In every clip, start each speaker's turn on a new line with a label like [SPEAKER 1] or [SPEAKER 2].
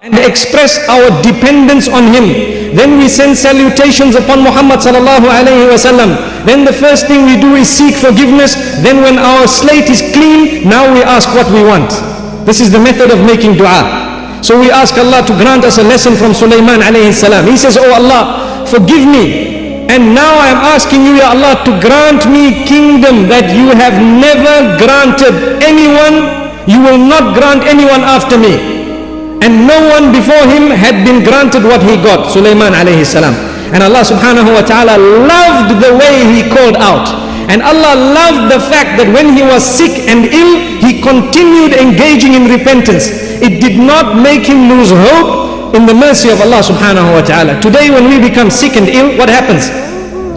[SPEAKER 1] and express our dependence on him. Then we send salutations upon Muhammad sallallahu alaihi wasallam. Then the first thing we do is seek forgiveness. Then when our slate is clean, now we ask what we want. This is the method of making dua. So we ask Allah to grant us a lesson from Sulaiman alayhi salam. He says, oh Allah, forgive me. And now I am asking you, Ya Allah, to grant me kingdom that you have never granted anyone. You will not grant anyone after me. And no one before him had been granted what he got, Sulaiman alayhi salam. And Allah subhanahu wa ta'ala loved the way he called out. And Allah loved the fact that when he was sick and ill, he continued engaging in repentance. It did not make him lose hope in the mercy of Allah subhanahu wa ta'ala. Today when we become sick and ill, what happens?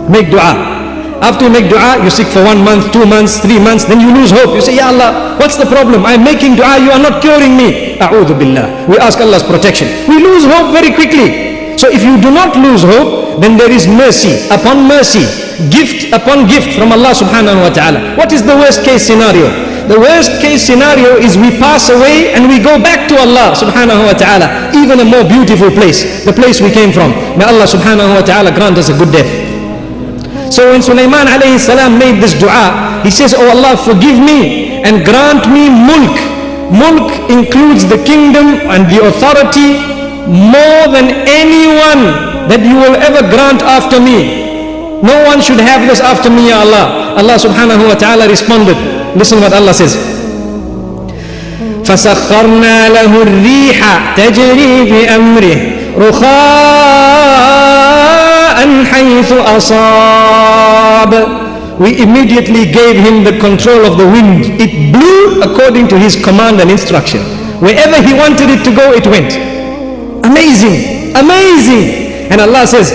[SPEAKER 1] Make dua. After you make dua, you sick for 1 month, 2 months, 3 months, then you lose hope. You say, Ya Allah, what's the problem? I'm making dua, you are not curing me. A'udhu billah. We ask Allah's protection. We lose hope very quickly. So if you do not lose hope, then there is mercy upon mercy, gift upon gift from Allah subhanahu wa ta'ala. What is the worst case scenario? The worst case scenario is we pass away and we go back to Allah subhanahu wa ta'ala, even a more beautiful place, the place we came from. May Allah subhanahu wa ta'ala grant us a good death. So when Sulaiman alayhi salam made this dua, he says, oh Allah, forgive me and grant me mulk. Mulk includes the kingdom and the authority more than anyone that you will ever grant after me. No one should have this after me, Ya Allah. Allah subhanahu wa ta'ala responded. Listen what Allah says. فَسَخَّرْنَا لَهُ الرِّيحَ تَجْرِي بِأَمْرِهِ رُخَاءً حَيْثُ أَصَابَ. We immediately gave him the control of the wind. It blew according to his command and instruction. Wherever he wanted it to go, it went. Amazing, amazing. And Allah says,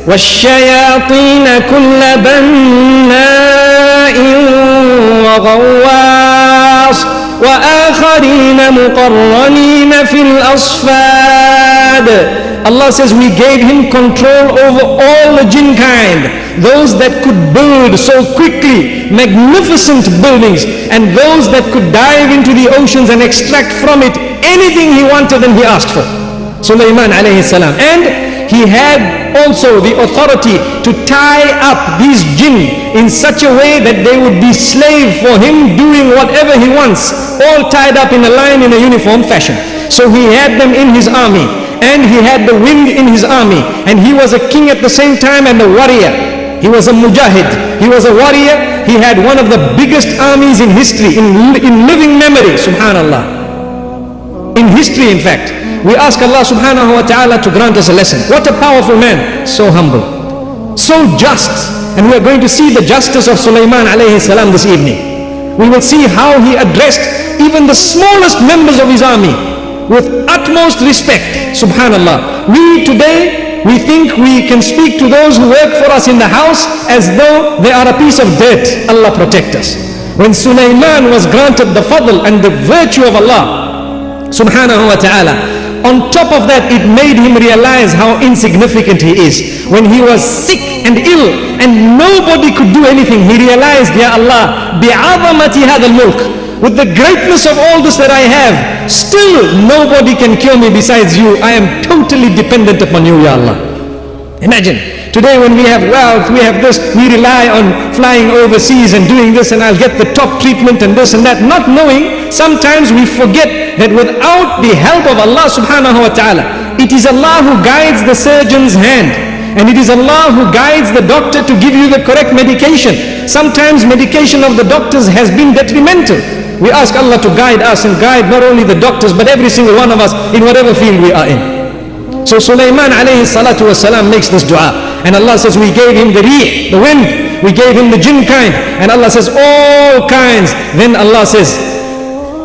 [SPEAKER 1] وَالشَّيَاطِينَ كُلَّ بَنَّاءٍ وَغَوَّاصٍ وَآخَرِينَ مُقَرَّنِينَ فِي الْأَصْفَادِ. Allah says we gave him control over all the jinn kind, those that could build so quickly magnificent buildings, and those that could dive into the oceans and extract from it anything he wanted and he asked for. Sulaiman alayhi salam. And he had also the authority to tie up these jinn in such a way that they would be slave for him, doing whatever he wants, all tied up in a line in a uniform fashion. So he had them in his army, and he had the wind in his army, and he was a king at the same time and a warrior. He was a mujahid, he was a warrior. He had one of the biggest armies in history, in living memory, subhanallah, in history. In fact, we ask Allah subhanahu wa ta'ala to grant us a lesson. What a powerful man, so humble, so just. And we are going to see the justice of Sulaiman alayhi salam this evening. We will see how he addressed even the smallest members of his army with utmost respect, subhanallah. We today, we think we can speak to those who work for us in the house as though they are a piece of dirt. Allah protect us. When Sulaiman was granted the fadl and the virtue of Allah subhanahu wa ta'ala, on top of that, it made him realize how insignificant he is. When he was sick and ill and nobody could do anything, he realized, Ya Allah, bi'azamati hadha al-mulk, with the greatness of all this that I have, still nobody can cure me besides you. I am totally dependent upon you, Ya Allah. Imagine, today when we have wealth, we have this, we rely on flying overseas and doing this, and I'll get the top treatment and this and that, not knowing, sometimes we forget that without the help of Allah subhanahu wa ta'ala, it is Allah who guides the surgeon's hand, and it is Allah who guides the doctor to give you the correct medication. Sometimes medication of the doctors has been detrimental. We ask Allah to guide us and guide not only the doctors but every single one of us in whatever field we are in. So Sulaiman alayhi salatu wasalam makes this dua, and Allah says we gave him the rih, the wind, we gave him the jinn kind, and Allah says all kinds. Then Allah says,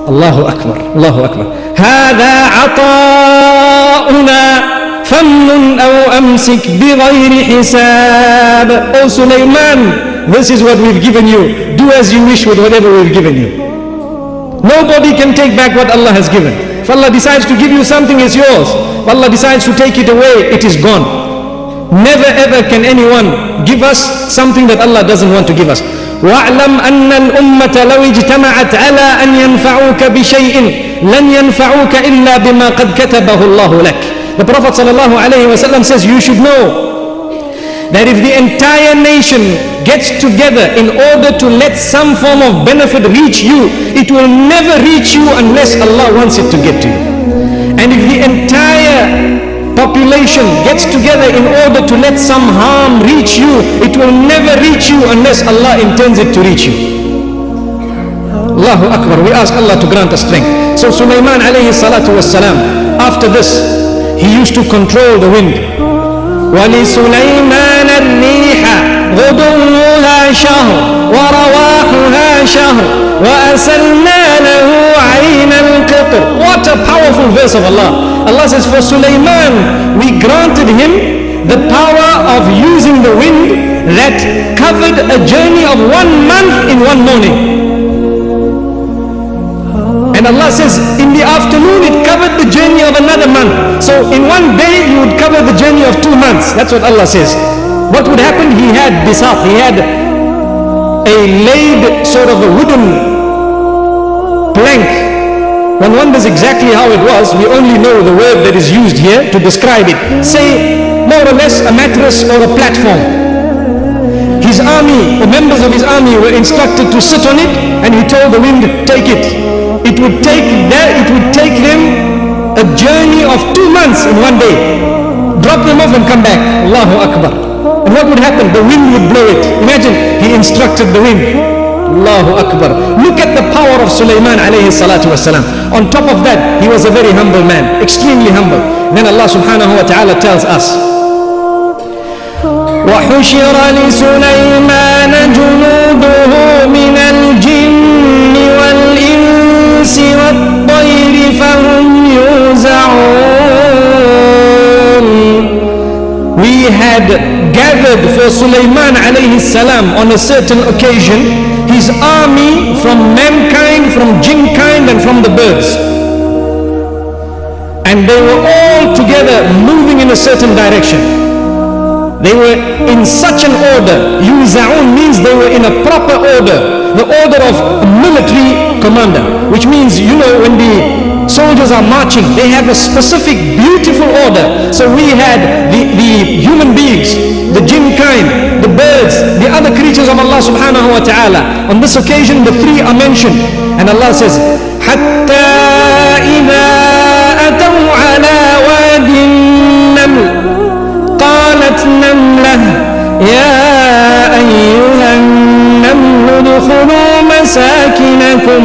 [SPEAKER 1] Allahu Akbar, Allahu Akbar, هذا عطاؤنا فمن أو أمسك بغير حساب. Oh Sulaiman, this is what we've given you. Do as you wish with whatever we've given you. Nobody can take back what Allah has given. If Allah decides to give you something, it's yours. If Allah decides to take it away, it is gone. Never ever can anyone give us something that Allah doesn't want to give us. وَاعْلَمْ أَنَّ الْأُمَّةَ لَوْ اجْتَمَعَتْ عَلَىٰ أَنْ يَنْفَعُوكَ بِشَيْءٍ لن ينفعوك إلا بما قد كتبه الله لك. The Prophet ﷺ says, you should know that if the entire nation gets together in order to let some form of benefit reach you, it will never reach you unless Allah wants it to get to you. And if the entire population gets together in order to let some harm reach you, it will never reach you unless Allah intends it to reach you. Allahu Akbar. We ask Allah to grant us strength. So Sulaiman alayhi salatu was salam, after this, he used to control the wind. وَلِسُلَيْمَانَ الرِّيحَ غُدُوُّهَا شَهْرٌ وَرَوَاحُهَا شَهْرٌ وَأَسَلْنَا لَهُ عَيْنَ الْقِطْرِ. What a powerful verse of Allah. Allah says, for Sulaiman, we granted him the power of using the wind that covered a journey of 1 month in 1 morning. And Allah says, in the afternoon it covered the journey of another month. So in 1 day you would cover the journey of 2 months. That's what Allah says. What would happen? He had bisat, he had a laid sort of a wooden plank. One wonders exactly how it was. We only know the word that is used here to describe it. Say more or less a mattress or a platform. His army, the members of his army were instructed to sit on it, and he told the wind, take it. It would take them a journey of 2 months in 1 day. Drop them off and come back. Allahu Akbar. And what would happen? The wind would blow it. Imagine, he instructed the wind. Allahu Akbar. Look at the power of Sulaiman alayhi salatu wasalam. On top of that, he was a very humble man, extremely humble. Then Allah subhanahu wa ta'ala tells us, وَحُشِرَ لِسُلَيْمَانَ جُنُودُهُ مِنَ الْجِنِّ وَالْإِنسِ وَالطَّيْرِ فَهُمْ يُوزَعُونَ. We had gathered for Sulaiman alayhi salam on a certain occasion his army from mankind, from jinn kind, and from the birds. And they were all together moving in a certain direction. They were in such an order. Yuza'un means they were in a proper order. The order of a military commander. Which means, you know, when the soldiers are marching, they have a specific beautiful order. So we had the human beings, the jinn kind, the birds, the other creatures of Allah subhanahu wa ta'ala. On this occasion, the 3 are mentioned. And Allah says, حَتَّى إِذَا أَتَوْا عَلَى وَادِ النَّمْلِ قالت نملة يا أيها النمل ادخلوا مساكنكم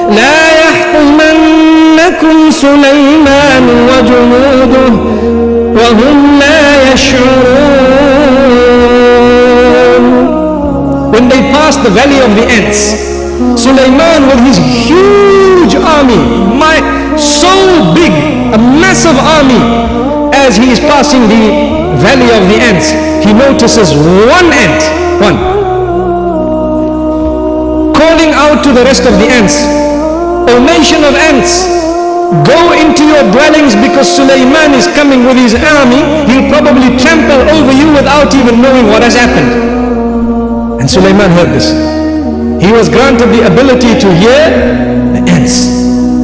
[SPEAKER 1] لا يحطمنكم سليمان وجنوده وهم لا يشعرون. When they passed the valley of the ants, Sulaiman with his huge army, so big, a massive army, as he is passing the valley of the ants, he notices one ant, calling out to the rest of the ants, O nation of ants, go into your dwellings because Sulaiman is coming with his army. He'll probably trample over you without even knowing what has happened. And Sulaiman heard this. He was granted the ability to hear the ants.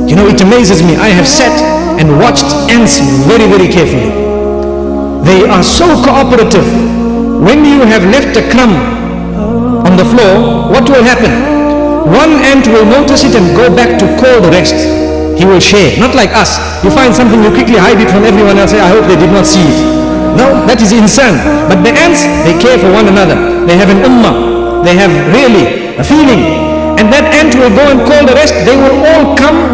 [SPEAKER 1] You know, it amazes me. I have sat and watched ants very, very carefully. They are so cooperative. When you have left a crumb on the floor, what will happen? One ant will notice it and go back to call the rest. He will share. Not like us. You find something, you quickly hide it from everyone else. Say, I hope they did not see it. No, that is insane. But the ants, they care for one another. They have an ummah. They have really a feeling. And that ant will go and call the rest. They will all come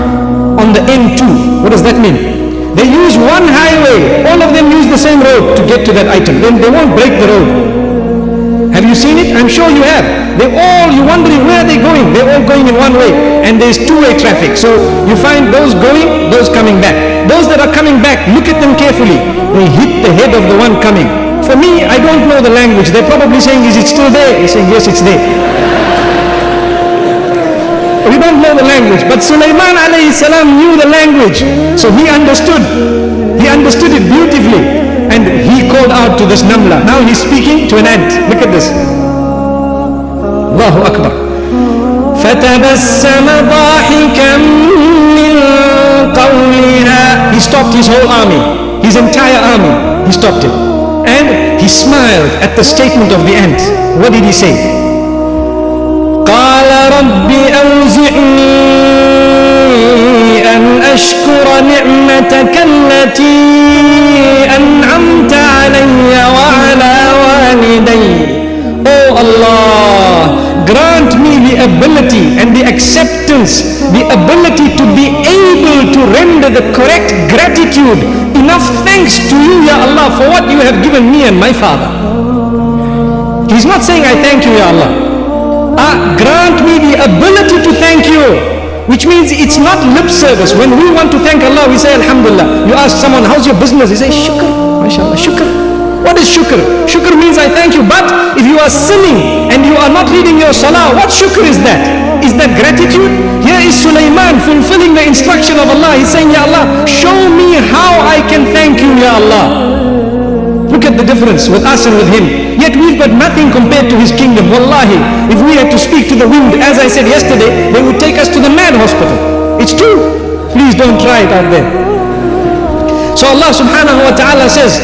[SPEAKER 1] on the end too. What does that mean? They use one highway. All of them use the same road to get to that item. Then they won't break the road. Have you seen it? I'm sure you have. You're wondering where are they going? They're all going in one way. And there's 2-way traffic. So you find those going, those coming back. Those that are coming back, look at them carefully. They hit the head of the one coming. For me, I don't know the language. They're probably saying, is it still there? He's saying, yes, it's there. We don't know the language, but Sulaiman alayhi salam knew the language, so he understood it beautifully, and he called out to this namla. Now he's speaking to an ant. Look at this. Allahu Akbar. فَتَبَسَّمَ ضَاحِكًا مِّن قولها. He stopped his whole army, his entire army. He stopped it. And he smiled at the statement of the ant. What did he say? قال رب أوزعني أن أشكر نعمتك التي أنعمت علي وعلى والدي. Oh Allah, grant me the ability and the acceptance, the ability to be able to render the correct gratitude, enough thanks to you, Ya Allah, for what you have given me and my father. He's not saying I thank you, Ya Allah. Grant me the ability to thank you, which means it's not lip service. When we want to thank Allah, we say Alhamdulillah. You ask someone, how's your business? He says shukr, mashallah, shukr. What is shukr? Shukr means I thank you. But if you are sinning and you are not reading your salah, what shukr is that? Is that gratitude? Here is Sulaiman fulfilling the instruction of Allah. He's saying, Ya Allah, show me how I can thank you, Ya Allah. Look at the difference with us and with him. Yet we've got nothing compared to his kingdom. Wallahi, if we had to speak to the wind, as I said yesterday, they would take us to the mad hospital. It's true. Please don't try it out there. So Allah subhanahu wa ta'ala says,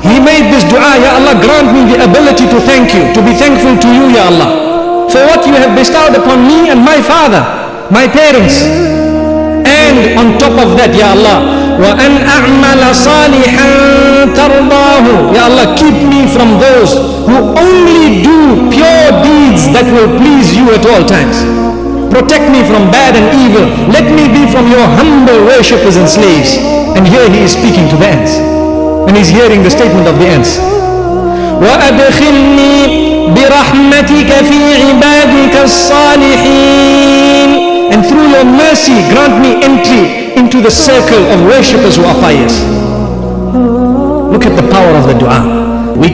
[SPEAKER 1] he made this dua, Ya Allah, grant me the ability to thank you, to be thankful to you, Ya Allah, for what you have bestowed upon me and my father, my parents. And on top of that, Ya Allah, وَأَنْ أَعْمَلَ صَالِحًا تَرْضَاهُ. Ya Allah, keep me from those who only do pure deeds that will please you at all times. Protect me from bad and evil. Let me be from your humble worshippers and slaves. And here he is speaking to the ants. And he's hearing the statement of the ants. وَأَدْخِلْنِي بِرَحْمَتِكَ فِي عِبَادِكَ الصَّالِحِينَ. And through your mercy, grant me entry into the circle of worshippers who are pious. Look at the power of the dua. We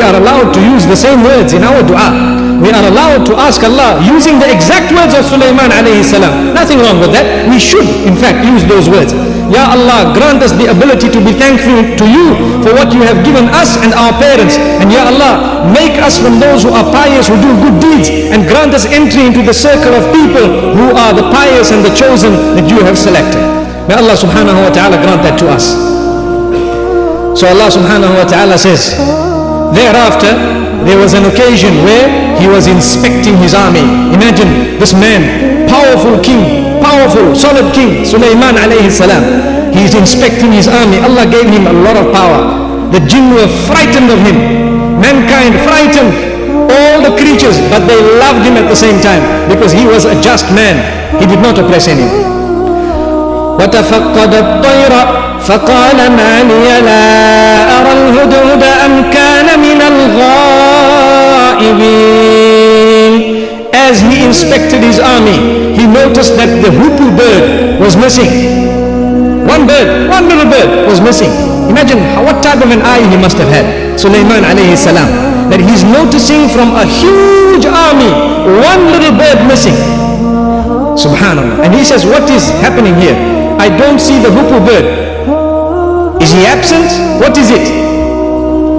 [SPEAKER 1] are allowed to use the same words in our dua. We are allowed to ask Allah using the exact words of Sulaiman alayhi salam. Nothing wrong with that. We should, in fact, use those words. Ya Allah, grant us the ability to be thankful to you for what you have given us and our parents. And Ya Allah, make us from those who are pious, who do good deeds, and grant us entry into the circle of people who are the pious and the chosen that you have selected. May Allah subhanahu wa ta'ala grant that to us. So Allah subhanahu wa ta'ala says, thereafter, there was an occasion where he was inspecting his army. Imagine this man, powerful king, powerful, solid king, Sulaiman alayhi salam. He is inspecting his army. Allah gave him a lot of power. The jinn were frightened of him. Mankind frightened all the creatures, but they loved him at the same time because he was a just man. He did not oppress anyone. وَتَفَقَّدَ الطَّيْرَ فَقَالَ مَا لِيَ لَا أَرَى الْهُدْهُدَ أَمْ كَانَ مِنَ الْغَائِبِينَ. As he inspected his army, he noticed that the hoopoe bird was missing. One little bird was missing. Imagine what type of an eye he must have had, Sulaiman alayhi salam, that he's noticing from a huge army, one little bird missing. Subhanallah. And he says, what is happening here? I don't see the hoopoe bird. Is he absent? What is it?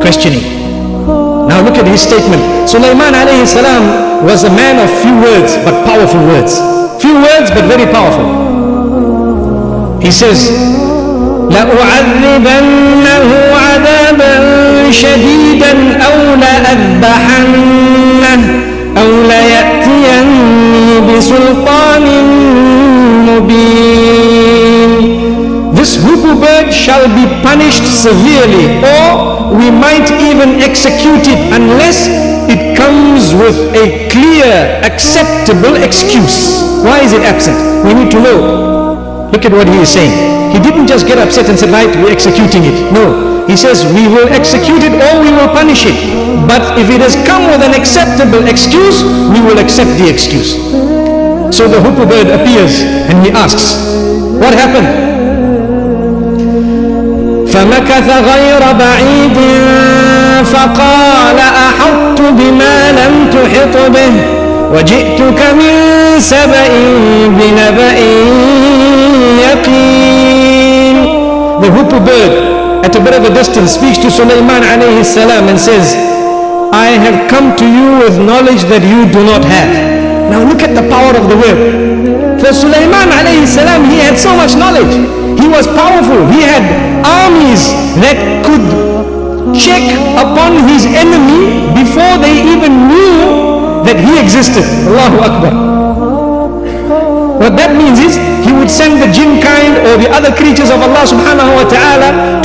[SPEAKER 1] Questioning. Now look at his statement. Sulaiman alayhi salam was a man of few words but powerful words. Few words but very powerful. He says, لَأُعَذِّبَنَّهُ عَذَابًا شَدِيدًا أَوْ لَأَذْبَحَنَّهُ أَوْ لَيَأْتِيَنِّي بِسُلْطَانٍ مُبِينٍ. This hoopoe bird shall be punished severely, or we might even execute it unless it comes with a clear, acceptable excuse. Why is it absent? We need to know. Look at what he is saying. He didn't just get upset and said, right, we're executing it. No. He says, we will execute it or we will punish it. But if it has come with an acceptable excuse, we will accept the excuse. So the hoopoe bird appears and he asks, what happened? فَمَكَثَ غَيْرَ بَعِيدٍ فَقَالَ أَحَطْتُ بِمَا لَمْ تُحِطْ بِهِ وَجِئْتُكَ مِنْ سَبَإٍ بِنَبَإٍ يَقِينٍ. The hoopoe bird at a bit of a distance speaks to Sulaiman alayhi salam and says, I have come to you with knowledge that you do not have. Now look at the power of the word. For Sulaiman alayhi salam, he had so much knowledge. He was powerful. He had armies that could check upon his enemy before they even knew that he existed. Allahu Akbar. What that means is, he would send the jinn kind or the other creatures of Allah subhanahu wa ta'ala